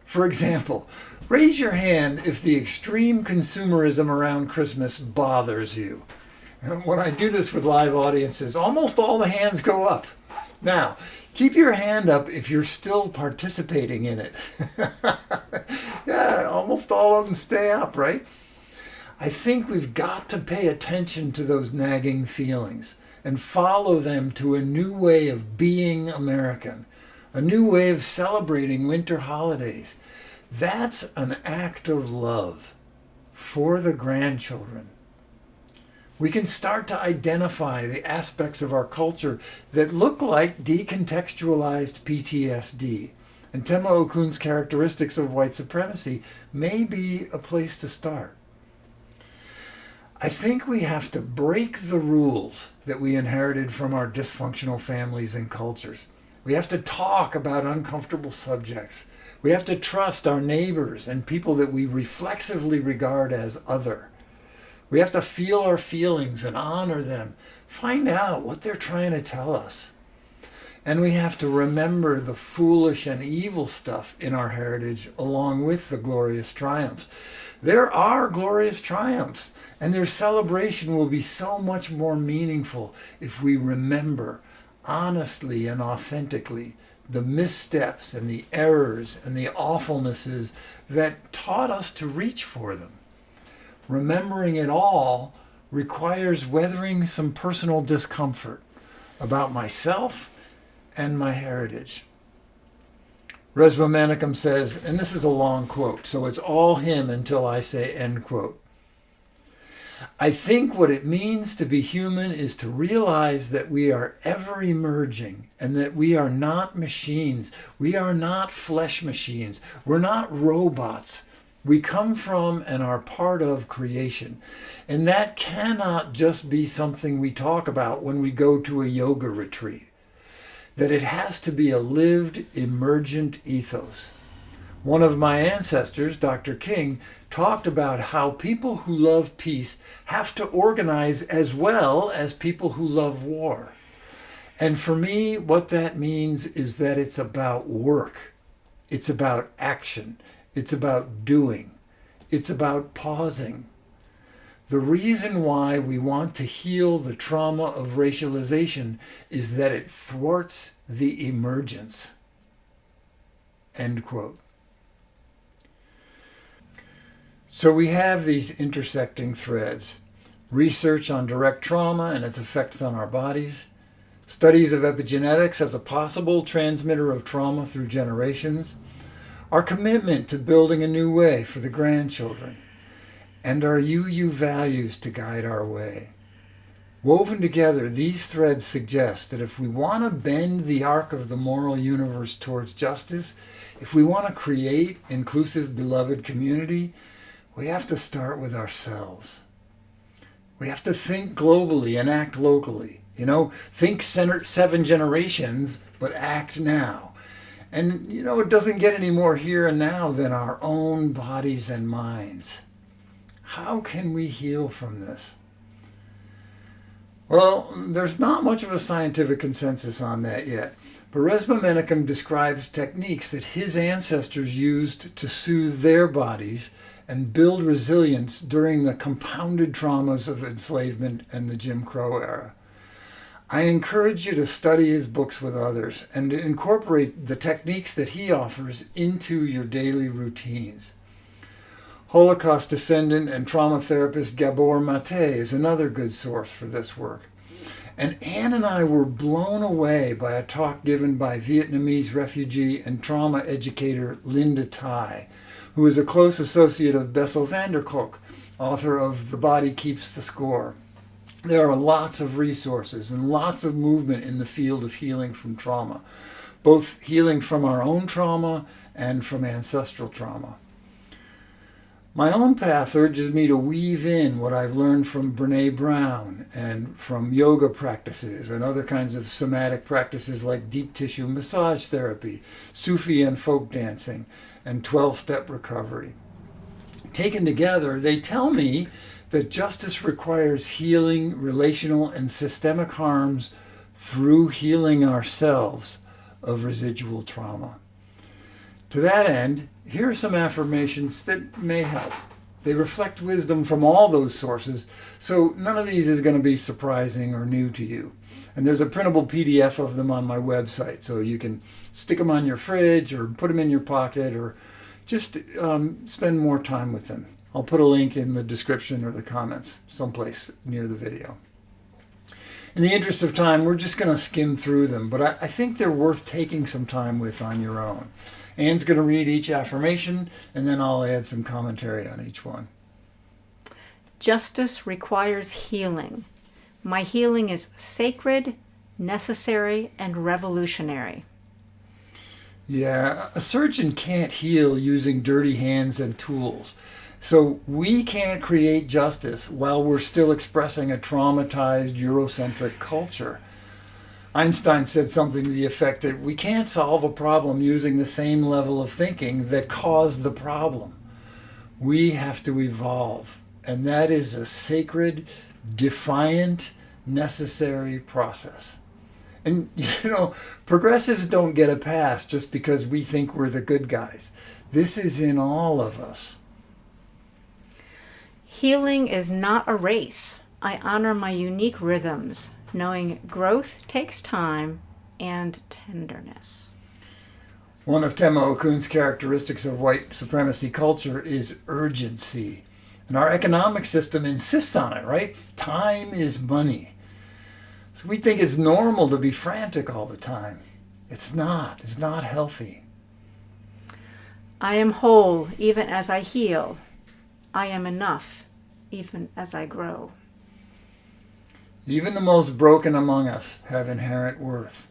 For example, raise your hand if the extreme consumerism around Christmas bothers you. When I do this with live audiences, almost all the hands go up. Now, keep your hand up if you're still participating in it. Yeah, almost all of them stay up, right? I think we've got to pay attention to those nagging feelings and follow them to a new way of being American, a new way of celebrating winter holidays. That's an act of love for the grandchildren. We can start to identify the aspects of our culture that look like decontextualized PTSD. And Tema Okun's characteristics of white supremacy may be a place to start. I think we have to break the rules that we inherited from our dysfunctional families and cultures. We have to talk about uncomfortable subjects. We have to trust our neighbors and people that we reflexively regard as other. We have to feel our feelings and honor them. Find out what they're trying to tell us. And we have to remember the foolish and evil stuff in our heritage along with the glorious triumphs. There are glorious triumphs, and their celebration will be so much more meaningful if we remember honestly and authentically the missteps and the errors and the awfulnesses that taught us to reach for them. Remembering it all requires weathering some personal discomfort about myself and my heritage. Resmaa Manakem says, and this is a long quote, so it's all him until I say end quote. I think what it means to be human is to realize that we are ever emerging and that we are not machines. We are not flesh machines. We're not robots. We come from and are part of creation. And that cannot just be something we talk about when we go to a yoga retreat. That it has to be a lived, emergent ethos. One of my ancestors, Dr. King, talked about how people who love peace have to organize as well as people who love war. And for me, what that means is that it's about work. It's about action. It's about doing. It's about pausing. The reason why we want to heal the trauma of racialization is that it thwarts the emergence. End quote. So we have these intersecting threads. Research on direct trauma and its effects on our bodies. Studies of epigenetics as a possible transmitter of trauma through generations. Our commitment to building a new way for the grandchildren. And our UU values to guide our way. Woven together, these threads suggest that if we want to bend the arc of the moral universe towards justice, if we want to create inclusive, beloved community, we have to start with ourselves. We have to think globally and act locally. Think 7 generations, but act now. And, it doesn't get any more here and now than our own bodies and minds. How can we heal from this? Well, there's not much of a scientific consensus on that yet, but Resmaa Manakem describes techniques that his ancestors used to soothe their bodies and build resilience during the compounded traumas of enslavement and the Jim Crow era. I encourage you to study his books with others and to incorporate the techniques that he offers into your daily routines. Holocaust descendant and trauma therapist Gabor Mate is another good source for this work. And Ann and I were blown away by a talk given by Vietnamese refugee and trauma educator Linda Tai, who is a close associate of Bessel van der Kolk, author of The Body Keeps the Score. There are lots of resources and lots of movement in the field of healing from trauma, both healing from our own trauma and from ancestral trauma. My own path urges me to weave in what I've learned from Brené Brown and from yoga practices and other kinds of somatic practices like deep tissue massage therapy, Sufi and folk dancing, and 12-step recovery. Taken together, they tell me that justice requires healing relational and systemic harms through healing ourselves of residual trauma. To that end, here are some affirmations that may help. They reflect wisdom from all those sources, so none of these is going to be surprising or new to you. And there's a printable PDF of them on my website, so you can stick them on your fridge or put them in your pocket or just spend more time with them. I'll put a link in the description or the comments someplace near the video. In the interest of time, we're just going to skim through them, but I think they're worth taking some time with on your own. Ann's going to read each affirmation, and then I'll add some commentary on each one. Justice requires healing. My healing is sacred, necessary, and revolutionary. Yeah, a surgeon can't heal using dirty hands and tools. So we can't create justice while we're still expressing a traumatized Eurocentric culture. Einstein said something to the effect that we can't solve a problem using the same level of thinking that caused the problem. We have to evolve, and that is a sacred, defiant, necessary process. And, progressives don't get a pass just because we think we're the good guys. This is in all of us. Healing is not a race. I honor my unique rhythms, knowing growth takes time and tenderness. One of Tema Okun's characteristics of white supremacy culture is urgency. And our economic system insists on it, right? Time is money. So we think it's normal to be frantic all the time. It's not. It's not healthy. I am whole even as I heal. I am enough even as I grow. Even the most broken among us have inherent worth.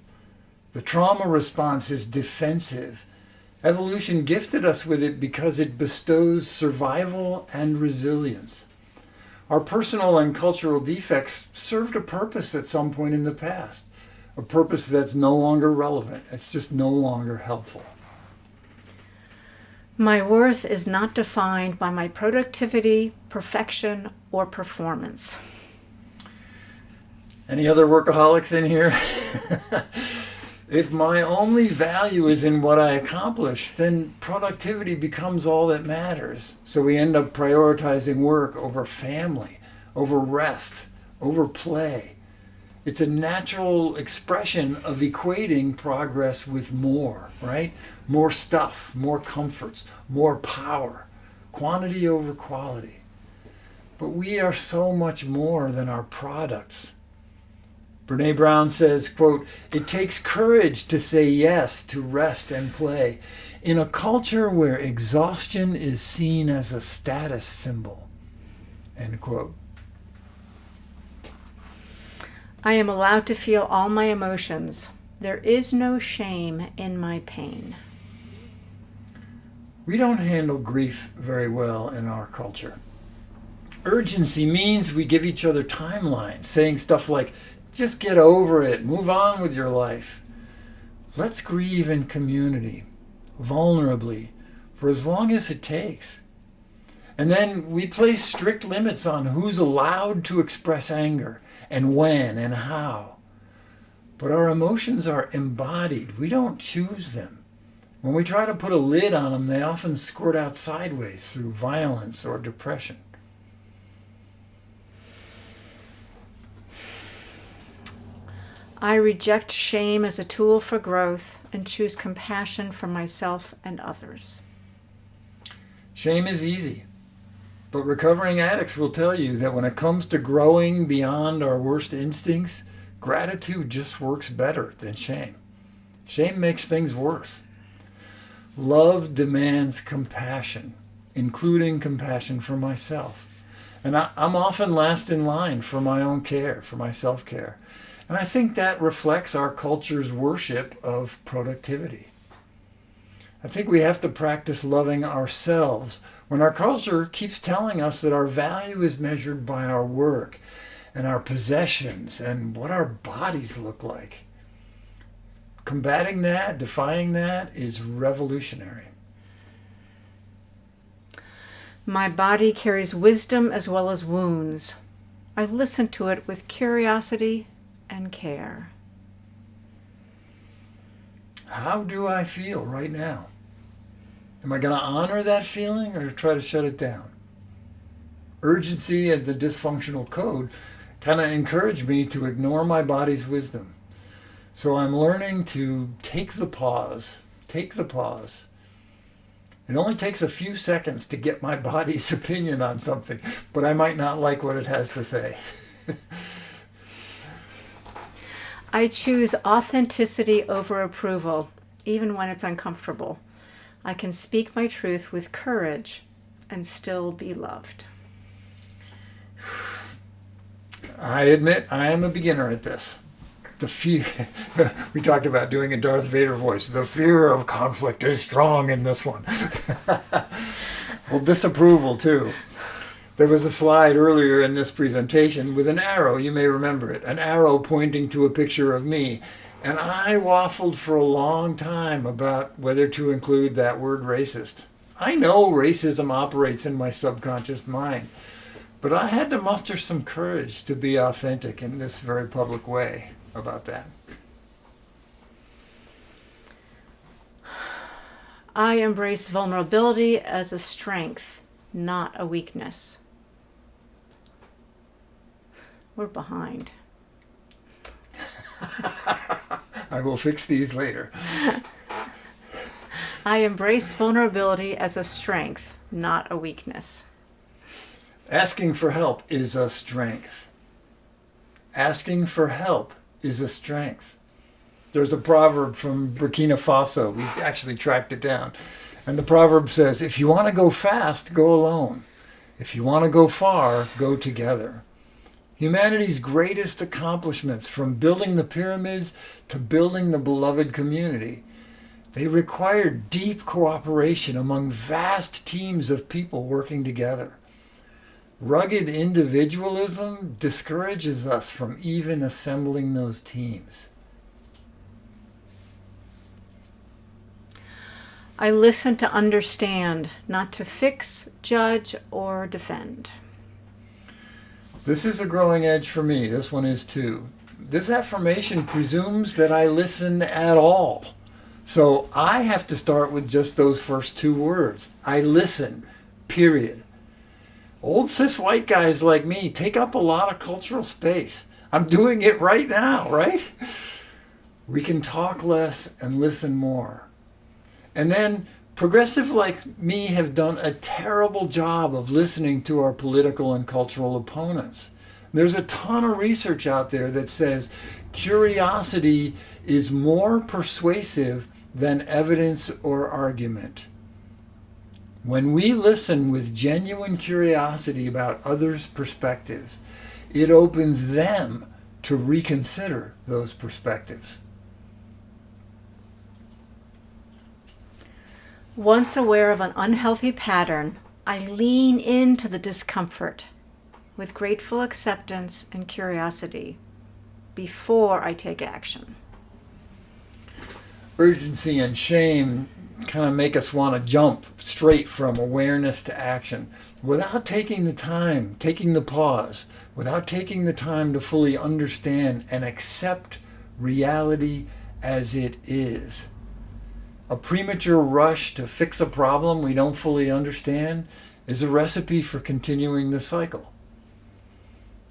The trauma response is defensive. Evolution gifted us with it because it bestows survival and resilience. Our personal and cultural defects served a purpose at some point in the past, a purpose that's no longer relevant. It's just no longer helpful. My worth is not defined by my productivity, perfection, or performance. Any other workaholics in here? If my only value is in what I accomplish, then productivity becomes all that matters. So we end up prioritizing work over family, over rest, over play. It's a natural expression of equating progress with more, right? More stuff, more comforts, more power, quantity over quality. But we are so much more than our products. Brené Brown says, quote, "It takes courage to say yes to rest and play in a culture where exhaustion is seen as a status symbol." End quote. I am allowed to feel all my emotions. There is no shame in my pain. We don't handle grief very well in our culture. Urgency means we give each other timelines, saying stuff like, just get over it, move on with your life. Let's grieve in community, vulnerably, for as long as it takes. And then we place strict limits on who's allowed to express anger and when and how. But our emotions are embodied. We don't choose them. When we try to put a lid on them, they often squirt out sideways through violence or depression. I reject shame as a tool for growth and choose compassion for myself and others. Shame is easy, but recovering addicts will tell you that when it comes to growing beyond our worst instincts, Gratitude just works better than shame. Shame makes things worse. Love demands compassion, including compassion for myself. And I'm often last in line for my own care, for my self-care. And I think that reflects our culture's worship of productivity. I think we have to practice loving ourselves when our culture keeps telling us that our value is measured by our work and our possessions and what our bodies look like. Combating that, defying that, is revolutionary. My body carries wisdom as well as wounds. I listen to it with curiosity and care. How do I feel right now? Am I going to honor that feeling or try to shut it down? Urgency and the dysfunctional code kind of encourage me to ignore my body's wisdom. So I'm learning to take the pause. Take the pause. It only takes a few seconds to get my body's opinion on something, but I might not like what it has to say. I choose authenticity over approval, even when it's uncomfortable. I can speak my truth with courage and still be loved. I admit I am a beginner at this. The fear, we talked about doing a Darth Vader voice. The fear of conflict is strong in this one. Well, disapproval too. There was a slide earlier in this presentation with an arrow, you may remember it, an arrow pointing to a picture of me. And I waffled for a long time about whether to include that word racist. I know racism operates in my subconscious mind, but I had to muster some courage to be authentic in this very public way about that. I embrace vulnerability as a strength, not a weakness. We're behind. I will fix these later. I embrace vulnerability as a strength, not a weakness. Asking for help is a strength. Asking for help is a strength. There's a proverb from Burkina Faso. We actually tracked it down. And the proverb says, if you want to go fast, go alone. If you want to go far, go together. Humanity's greatest accomplishments, from building the pyramids to building the beloved community, they required deep cooperation among vast teams of people working together. Rugged individualism discourages us from even assembling those teams. I listen to understand, not to fix, judge, or defend. This is a growing edge for me. This one is too. This affirmation presumes that I listen at all. So I have to start with just those first two words. I listen, period. Old cis white guys like me take up a lot of cultural space. I'm doing it right now, right? We can talk less and listen more. And then progressives like me have done a terrible job of listening to our political and cultural opponents. There's a ton of research out there that says curiosity is more persuasive than evidence or argument. When we listen with genuine curiosity about others' perspectives, it opens them to reconsider those perspectives. Once aware of an unhealthy pattern, I lean into the discomfort with grateful acceptance and curiosity before I take action. Urgency and shame kind of make us want to jump straight from awareness to action without taking the time, taking the pause, without taking the time to fully understand and accept reality as it is. A premature rush to fix a problem we don't fully understand is a recipe for continuing the cycle.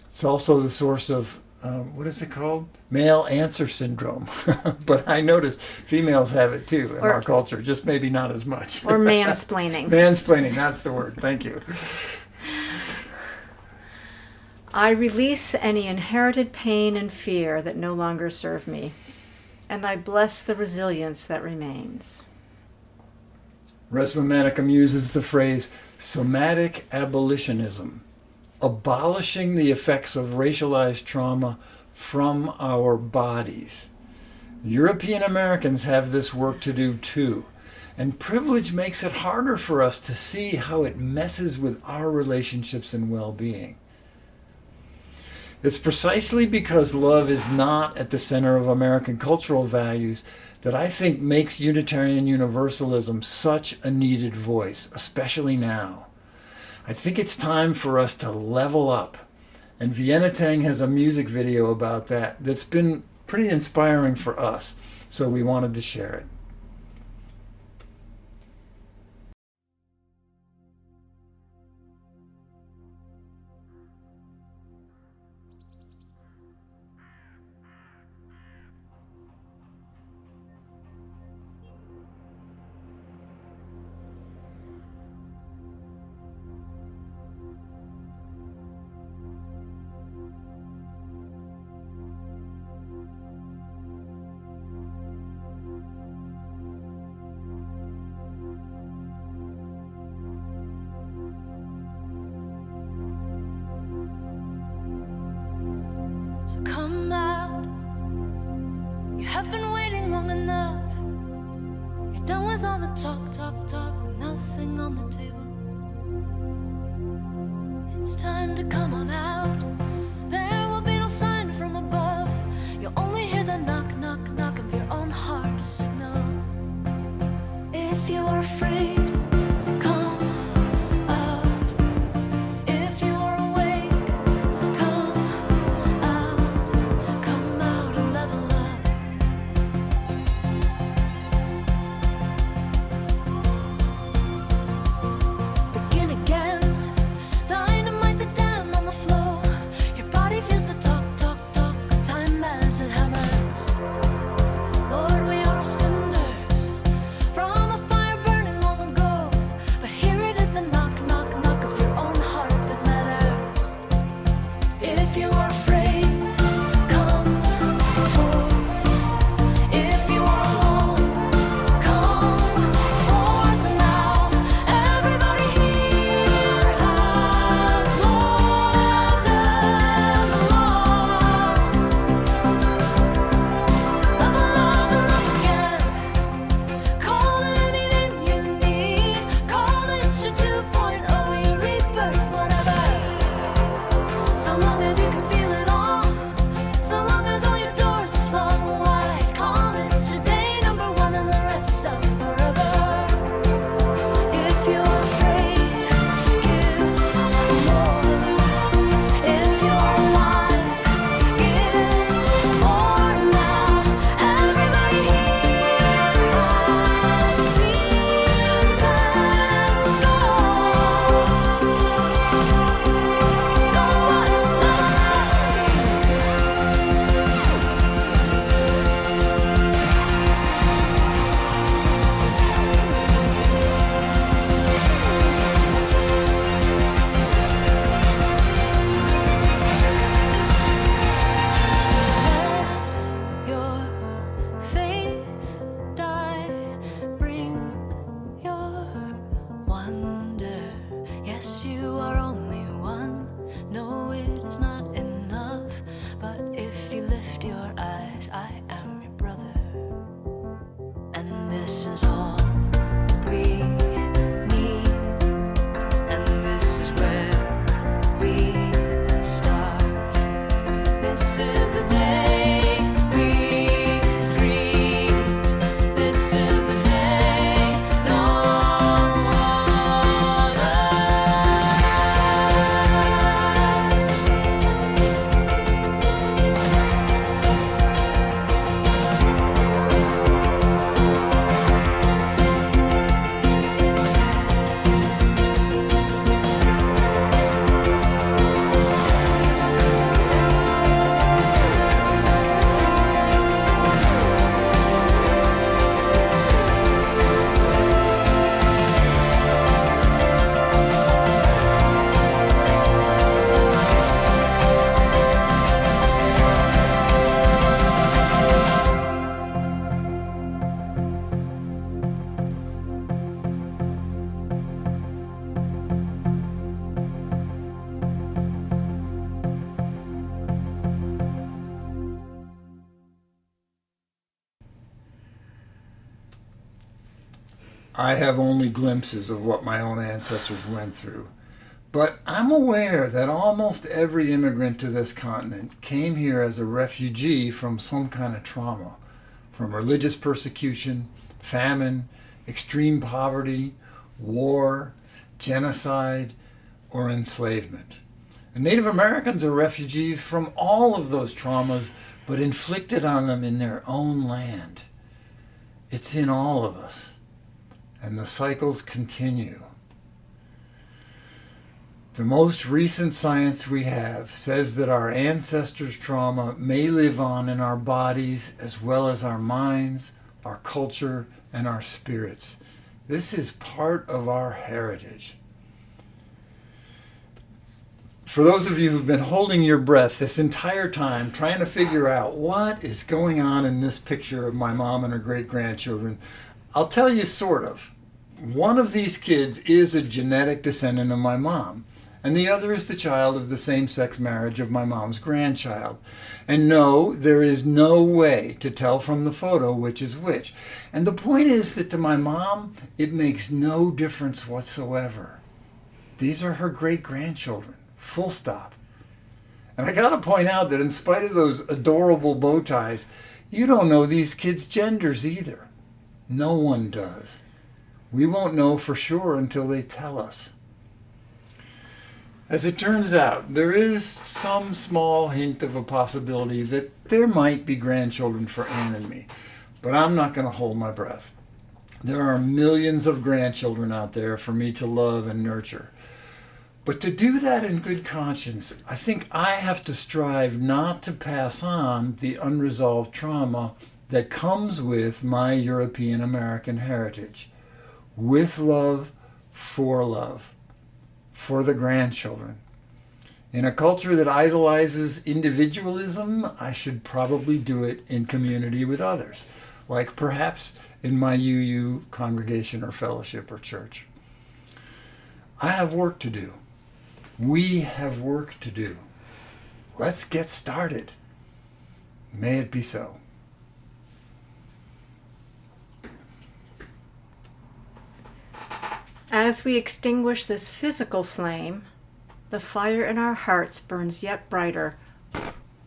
It's also the source of, what is it called? Male answer syndrome. But I noticed females have it too in our culture, just maybe not as much. Or mansplaining. Mansplaining, that's the word. Thank you. I release any inherited pain and fear that no longer serve me, and I bless the resilience that remains. Resmaa Manakem uses the phrase somatic abolitionism, abolishing the effects of racialized trauma from our bodies. European Americans have this work to do too, and privilege makes it harder for us to see how it messes with our relationships and well-being. It's precisely because love is not at the center of American cultural values that I think makes Unitarian Universalism such a needed voice, especially now. I think it's time for us to level up, and Vienna Teng has a music video about that that's been pretty inspiring for us, so we wanted to share it. So come out, you have been waiting long enough. You're done with all the talk, with nothing on the table. It's time to come on out. There will be no sign from above. You'll only hear the knock, knock, knock of your own heart, a signal. If you are afraid, come out. If you are awake, come out and level up. Begin again, dynamite the dam on the floor. Your body feels the talk, time as it hammers. Lord, we are cinders from a fire burning I have only glimpses of what my own ancestors went through. But I'm aware that almost every immigrant to this continent came here as a refugee from some kind of trauma, from religious persecution, famine, extreme poverty, war, genocide, or enslavement. And Native Americans are refugees from all of those traumas, but inflicted on them in their own land. It's in all of us, and the cycles continue. The most recent science we have says that our ancestors' trauma may live on in our bodies as well as our minds, our culture, and our spirits. This is part of our heritage. For those of you who've been holding your breath this entire time, trying to figure out what is going on in this picture of my mom and her great-grandchildren, I'll tell you sort of. One of these kids is a genetic descendant of my mom, and the other is the child of the same-sex marriage of my mom's grandchild. And no, there is no way to tell from the photo which is which. And the point is that to my mom, it makes no difference whatsoever. These are her great-grandchildren, full stop. And I gotta point out that in spite of those adorable bow ties, you don't know these kids' genders either. No one does. We won't know for sure until they tell us. As it turns out, there is some small hint of a possibility that there might be grandchildren for Ann and me, but I'm not going to hold my breath. There are millions of grandchildren out there for me to love and nurture. But to do that in good conscience, I think I have to strive not to pass on the unresolved trauma that comes with my European American heritage. With love, for the grandchildren. In a culture that idolizes individualism, I should probably do it in community with others, like perhaps in my UU congregation or fellowship or church. I have work to do. We have work to do. Let's get started. May it be so. As we extinguish this physical flame, the fire in our hearts burns yet brighter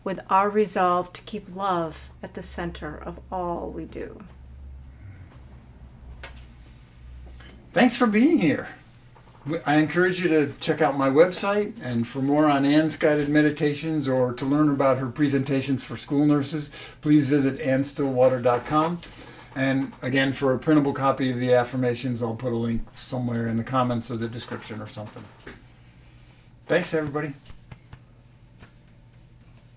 with our resolve to keep love at the center of all we do. Thanks for being here. I encourage you to check out my website, and for more on Ann's guided meditations or to learn about her presentations for school nurses, please visit annstillwater.com. And again, for a printable copy of the affirmations, I'll put a link somewhere in the comments or the description or something. Thanks, everybody.